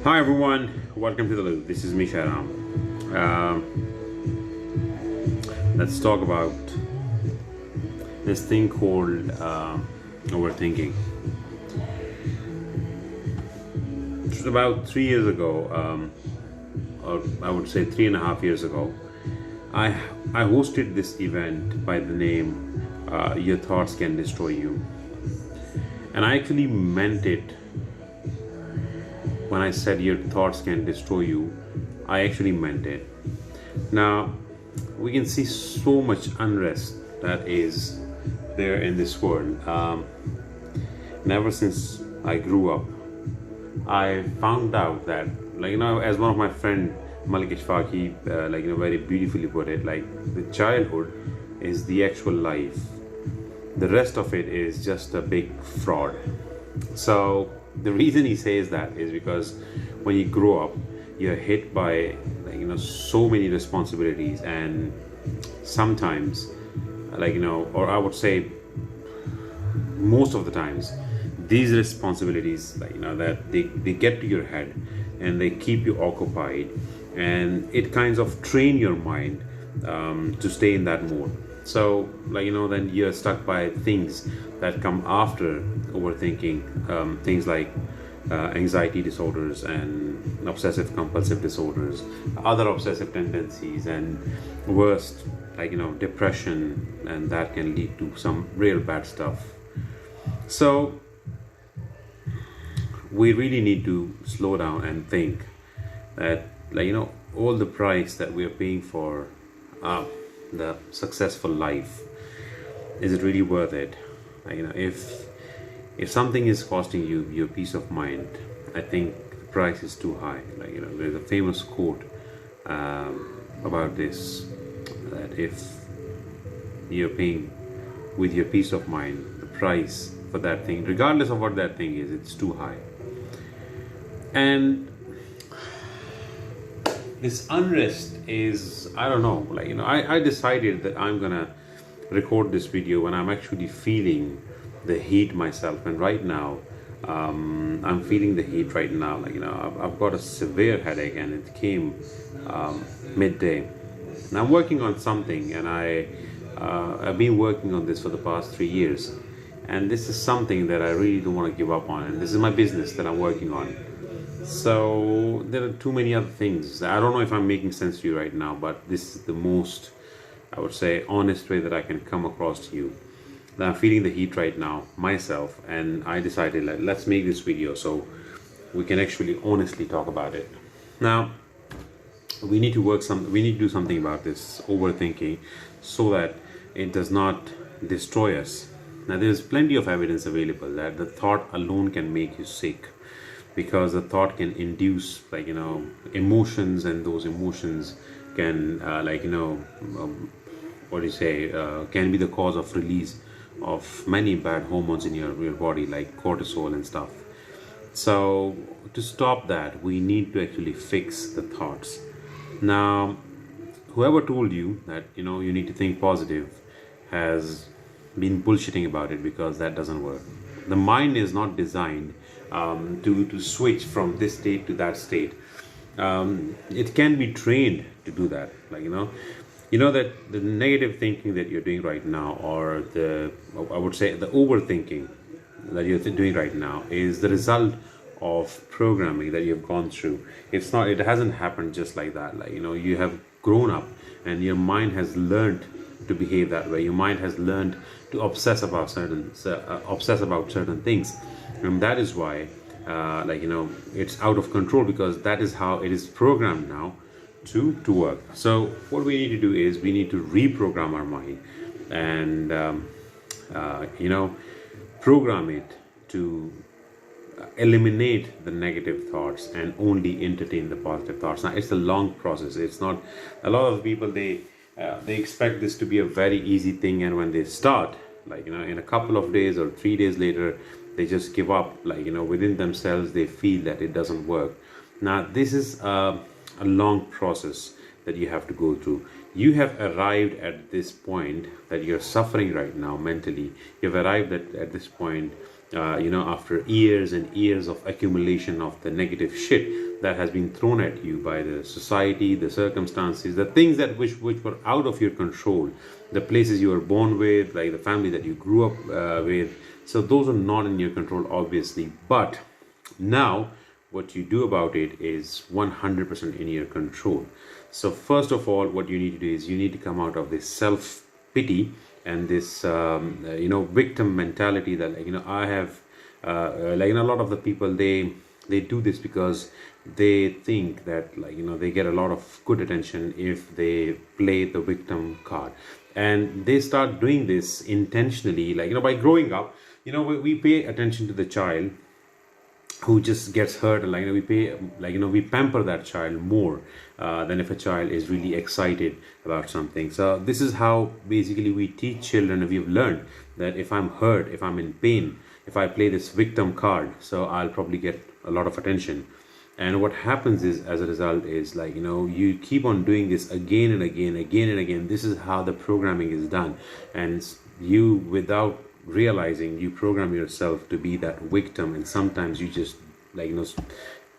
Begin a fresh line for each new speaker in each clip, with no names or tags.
Hi everyone, welcome to the loop. This is Misha Ram. Let's talk about this thing called overthinking. Just about 3 years ago, or I would say 3.5 years ago, I hosted this event by the name "Your Thoughts Can Destroy You," and I actually meant it. When I said your thoughts can destroy you, I actually meant it. Now, we can see so much unrest that is there in this world. And ever since I grew up, I found out that, as one of my friend Malik Ishfaq, he, very beautifully put it, like the childhood is the actual life. The rest of it is just a big fraud. So the reason he says that is because when you grow up, you're hit by so many responsibilities, and sometimes or I would say most of the times, these responsibilities that they get to your head and they keep you occupied, and it kinds of train your mind to stay in that mode. So then you're stuck by things that come after overthinking, things like anxiety disorders and obsessive compulsive disorders, other obsessive tendencies, and worst depression, and that can lead to some real bad stuff. So we really need to slow down and think that all the price that we are paying for the successful life, is it really worth it? If something is costing you your peace of mind, I think the price is too high. There's a famous quote about this, that if you're paying with your peace of mind, the price for that thing, regardless of what that thing is, it's too high. And this unrest is, I don't know, I decided that I'm gonna record this video when I'm actually feeling the heat myself. And right now I'm feeling the heat right now. I've got a severe headache, and it came midday, and I'm working on something, and I've been working on this for the past 3 years, and this is something that I really don't want to give up on, and this is my business that I'm working on. So there are too many other things. I don't know if I'm making sense to you right now, but this is the most, I would say, honest way that I can come across to you. That I'm feeling the heat right now myself, and I decided, let's make this video so we can actually honestly talk about it. Now, we need to do something about this overthinking so that it does not destroy us. Now, there's plenty of evidence available that the thought alone can make you sick, because the thought can induce emotions, and those emotions can can be the cause of release of many bad hormones in your body, like cortisol and stuff. So to stop that, we need to actually fix the thoughts. Now, whoever told you that you need to think positive has been bullshitting about it, because that doesn't work. The mind is not designed to switch from this state to that state. It can be trained to do that. That the negative thinking that you're doing right now, or I would say the overthinking that you're doing right now, is the result of programming that you've gone through. It hasn't happened just like that. You have grown up, and your mind has learned to behave that way. Your mind has learned to obsess about certain things, and that is why it's out of control, because that is how it is programmed now to work. So what we need to do is we need to reprogram our mind, and program it to eliminate the negative thoughts and only entertain the positive thoughts. Now, it's a long process. It's not, a lot of people, they expect this to be a very easy thing, and when they start, in a couple of days or 3 days later, they just give up. Within themselves, they feel that it doesn't work. Now, this is a long process that you have to go through. You have arrived at this point that you're suffering right now mentally. You've arrived at this point after years and years of accumulation of the negative shit that has been thrown at you by the society, the circumstances, the things that which were out of your control, the places you were born with, like the family that you grew up with. So those are not in your control, obviously. But now, what you do about it is 100% in your control. So first of all, what you need to do is you need to come out of this self pity and this victim mentality that I have a lot of the people, they do this because they think that they get a lot of good attention if they play the victim card, and they start doing this intentionally, by growing up. We pay attention to the child who just gets hurt, we pay, we pamper that child more than if a child is really excited about something. So this is how basically we teach children. We've learned that if I'm hurt, if I'm in pain, if I play this victim card, so I'll probably get a lot of attention. And what happens is, as a result, is you keep on doing this again and again, again and again. This is how the programming is done, and you, without realizing, you program yourself to be that victim, and sometimes you just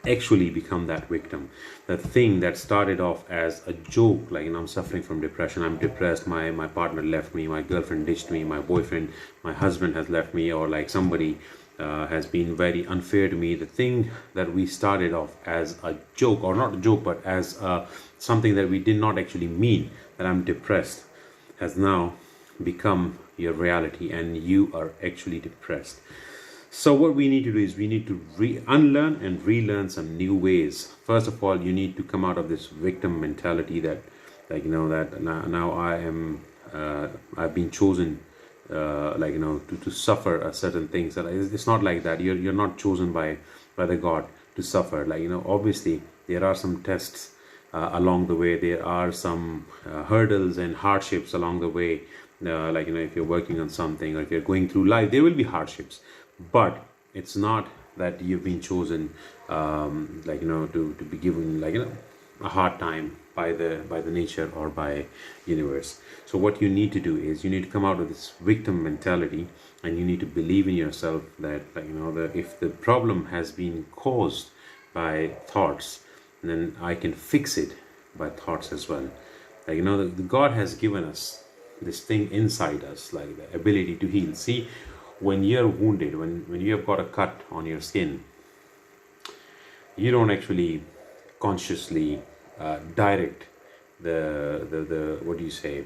actually become that victim. The thing that started off as a joke, I'm suffering from depression, I'm depressed, my partner left me, my girlfriend ditched me, my boyfriend, my husband has left me, or somebody has been very unfair to me. The thing that we started off as a joke, or not a joke, but as something that we did not actually mean, that I'm depressed, has now become your reality, and you are actually depressed. So what we need to do is we need to unlearn and relearn some new ways. First of all, you need to come out of this victim mentality that that now I am I've been chosen to suffer a certain things. That it's not like that. You're not chosen by the God to suffer. Obviously there are some tests along the way. There are some hurdles and hardships along the way. If you're working on something, or if you're going through life, there will be hardships, but it's not that you've been chosen to be given a hard time by the nature or by universe. So what you need to do is you need to come out of this victim mentality, and you need to believe in yourself that that if the problem has been caused by thoughts, then I can fix it by thoughts as well. The God has given us this thing inside us, the ability to heal. See, when you're wounded, when you have got a cut on your skin, you don't actually consciously direct the what do you say,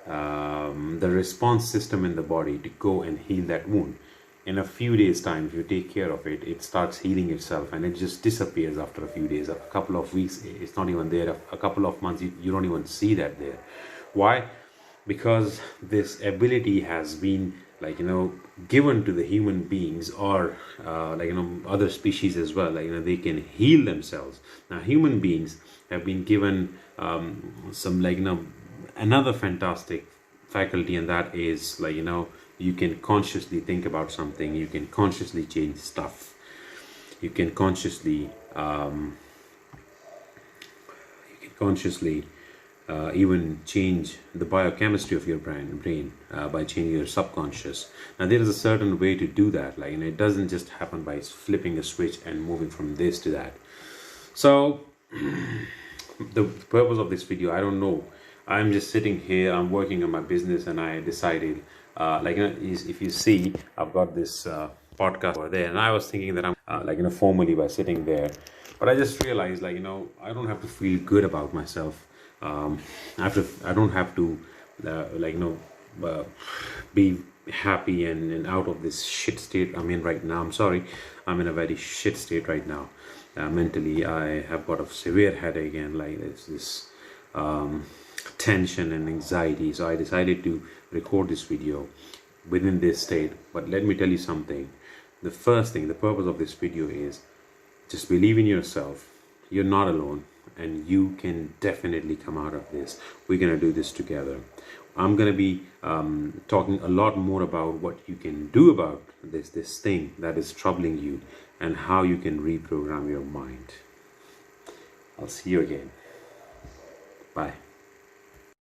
the response system in the body to go and heal that wound. In a few days time, if you take care of it, it starts healing itself, and it just disappears after a few days. A couple of weeks, it's not even there. A couple of months, you don't even see that there. Why? Because this ability has been given to the human beings, or other species as well. They can heal themselves. Now human beings have been given some another fantastic faculty, and that is you can consciously think about something, you can consciously change stuff, you can consciously even change the biochemistry of your brain by changing your subconscious. Now there is a certain way to do that. It doesn't just happen by flipping a switch and moving from this to that. So the purpose of this video, I don't know. I'm just sitting here, I'm working on my business, and I decided if you see, I've got this podcast over there, and I was thinking that I'm formally by sitting there, but I just realized I don't have to feel good about myself. I don't have to be happy and out of this shit state I'm in right now. I'm sorry, I'm in a very shit state right now. Mentally, I have got a severe headache, and this tension and anxiety. So I decided to record this video within this state. But let me tell you something. The first thing, the purpose of this video is just believe in yourself. You're not alone, and you can definitely come out of this. We're going to do this together. I'm going to be talking a lot more about what you can do about this thing that is troubling you, and how you can reprogram your mind. I'll see you again. Bye.